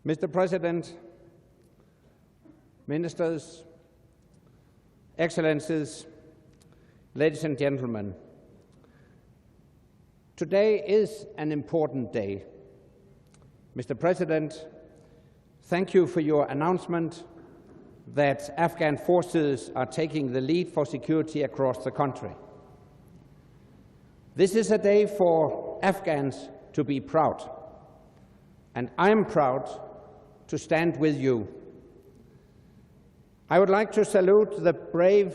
Mr. President, Ministers, Excellencies, ladies and gentlemen, today is an important day. Mr. President, thank you for your announcement that Afghan forces are taking the lead for security across the country. This is a day for Afghans to be proud, and I'm proud to stand with you. I would like to salute the brave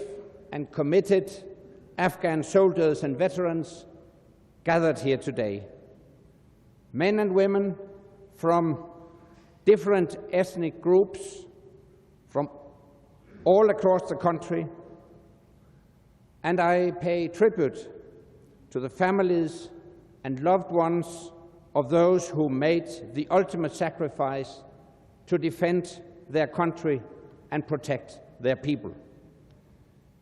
and committed Afghan soldiers and veterans gathered here today. Men and women from different ethnic groups from all across the country, and I pay tribute to the families and loved ones of those who made the ultimate sacrifice to defend their country and protect their people.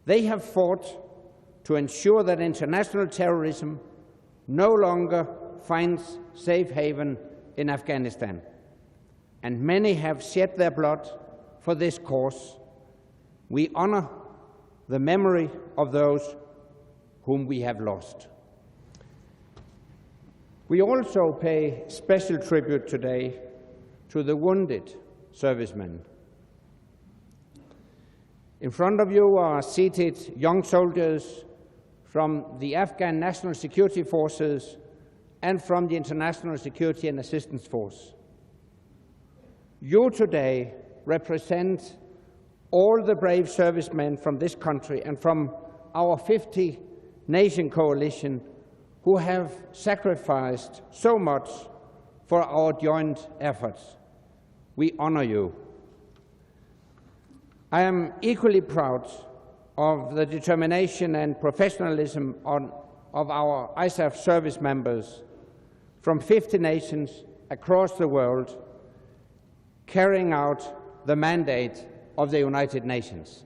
They have fought to ensure that international terrorism no longer finds safe haven in Afghanistan, and many have shed their blood for this cause. We honor the memory of those whom we have lost. We also pay special tribute today to the wounded servicemen. In front of you are seated young soldiers from the Afghan National Security Forces and from the International Security and Assistance Force. You today represent all the brave servicemen from this country and from our 50-nation coalition who have sacrificed so much for our joint efforts. We honor you. I am equally proud of the determination and professionalism of our ISAF service members from 50 nations across the world carrying out the mandate of the United Nations.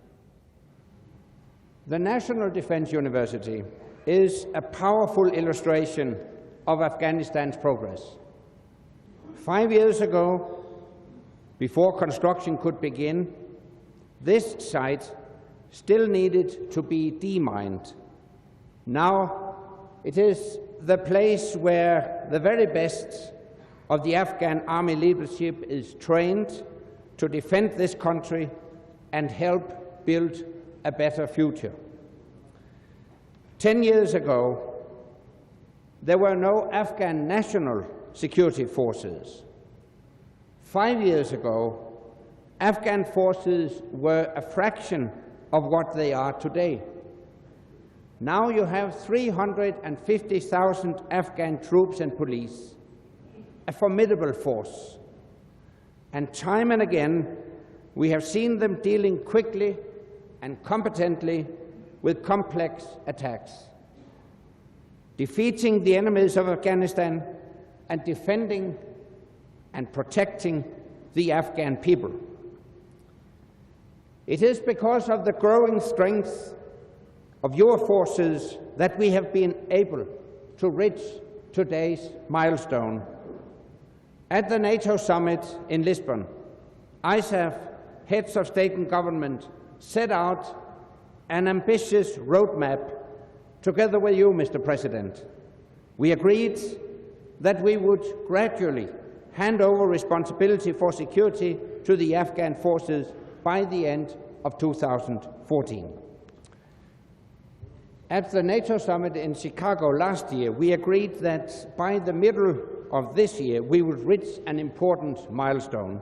The National Defense University is a powerful illustration of Afghanistan's progress. 5 years ago, before construction could begin, this site still needed to be demined. Now it is the place where the very best of the Afghan army leadership is trained to defend this country and help build a better future. 10 years ago, there were no Afghan national security forces. 5 years ago, Afghan forces were a fraction of what they are today. Now you have 350,000 Afghan troops and police, a formidable force. And time and again, we have seen them dealing quickly and competently with complex attacks, defeating the enemies of Afghanistan and defending and protecting the Afghan people. It is because of the growing strength of your forces that we have been able to reach today's milestone. At the NATO summit in Lisbon, ISAF heads of state and government set out an ambitious roadmap together with you, Mr. President. We agreed that we would gradually hand over responsibility for security to the Afghan forces by the end of 2014. At the NATO summit in Chicago last year, we agreed that by the middle of this year, we would reach an important milestone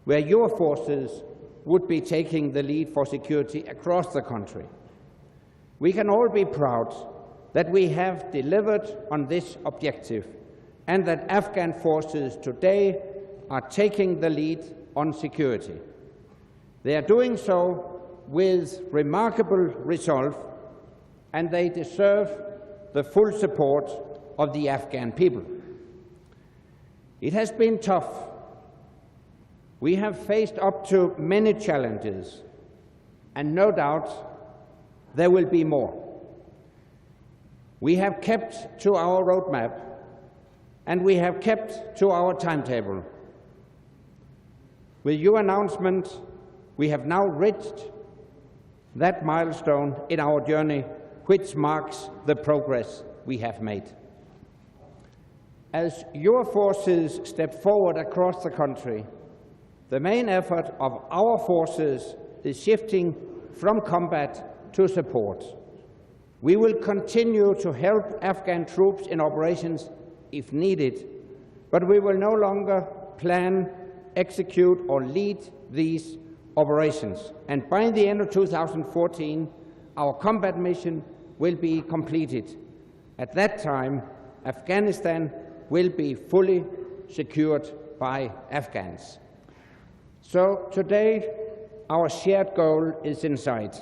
where your forces would be taking the lead for security across the country. We can all be proud that we have delivered on this objective and that Afghan forces today are taking the lead on security. They are doing so with remarkable resolve, and they deserve the full support of the Afghan people. It has been tough. We have faced up to many challenges, and no doubt there will be more. We have kept to our roadmap, and we have kept to our timetable. With your announcement, we have now reached that milestone in our journey, which marks the progress we have made. As your forces step forward across the country, the main effort of our forces is shifting from combat to support. We will continue to help Afghan troops in operations if needed, but we will no longer plan, execute, or lead these operations. And by the end of 2014, our combat mission will be completed. At that time, Afghanistan will be fully secured by Afghans. So today, our shared goal is in sight.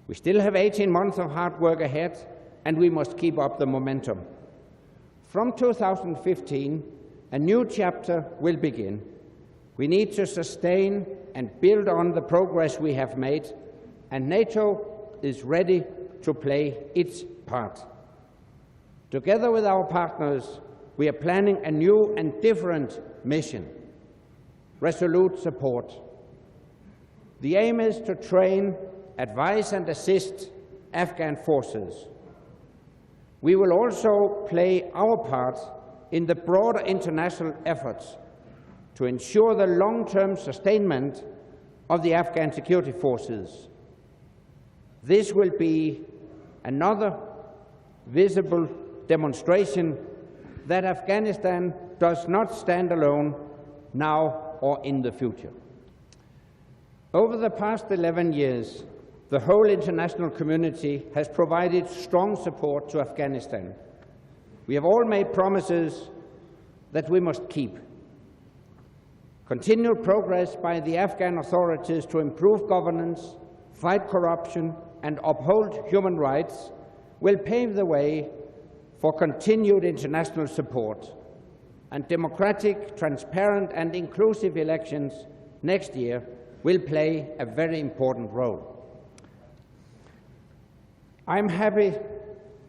We still have 18 months of hard work ahead, and we must keep up the momentum. From 2015, a new chapter will begin. We need to sustain and build on the progress we have made, and NATO is ready to play its part. Together with our partners, we are planning a new and different mission: resolute support. The aim is to train, advise, and assist Afghan forces. We will also play our part in the broader international efforts to ensure the long-term sustainment of the Afghan security forces. This will be another visible demonstration that Afghanistan does not stand alone now or in the future. Over the past 11 years, the whole international community has provided strong support to Afghanistan. We have all made promises that we must keep. Continued progress by the Afghan authorities to improve governance, fight corruption, and uphold human rights will pave the way for continued international support, and democratic, transparent, and inclusive elections next year will play a very important role. I'm happy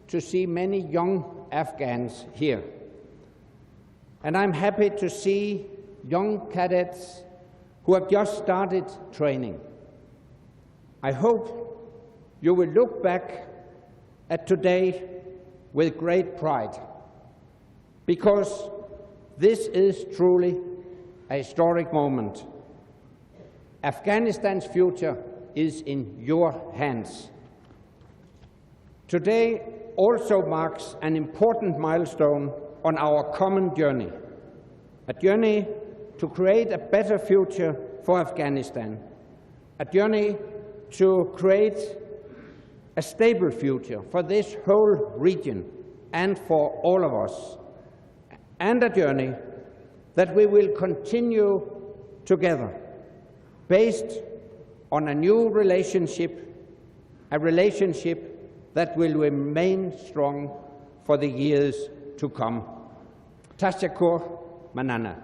to see many young Afghans here, and I'm happy to see young cadets who have just started training. I hope you will look back at today with great pride, because this is truly a historic moment. Afghanistan's future is in your hands. Today also marks an important milestone on our common journey, a journey to create a better future for Afghanistan, a journey to create a stable future for this whole region and for all of us, and a journey that we will continue together, based on a new relationship, a relationship that will remain strong for the years to come. Tashakur Manana.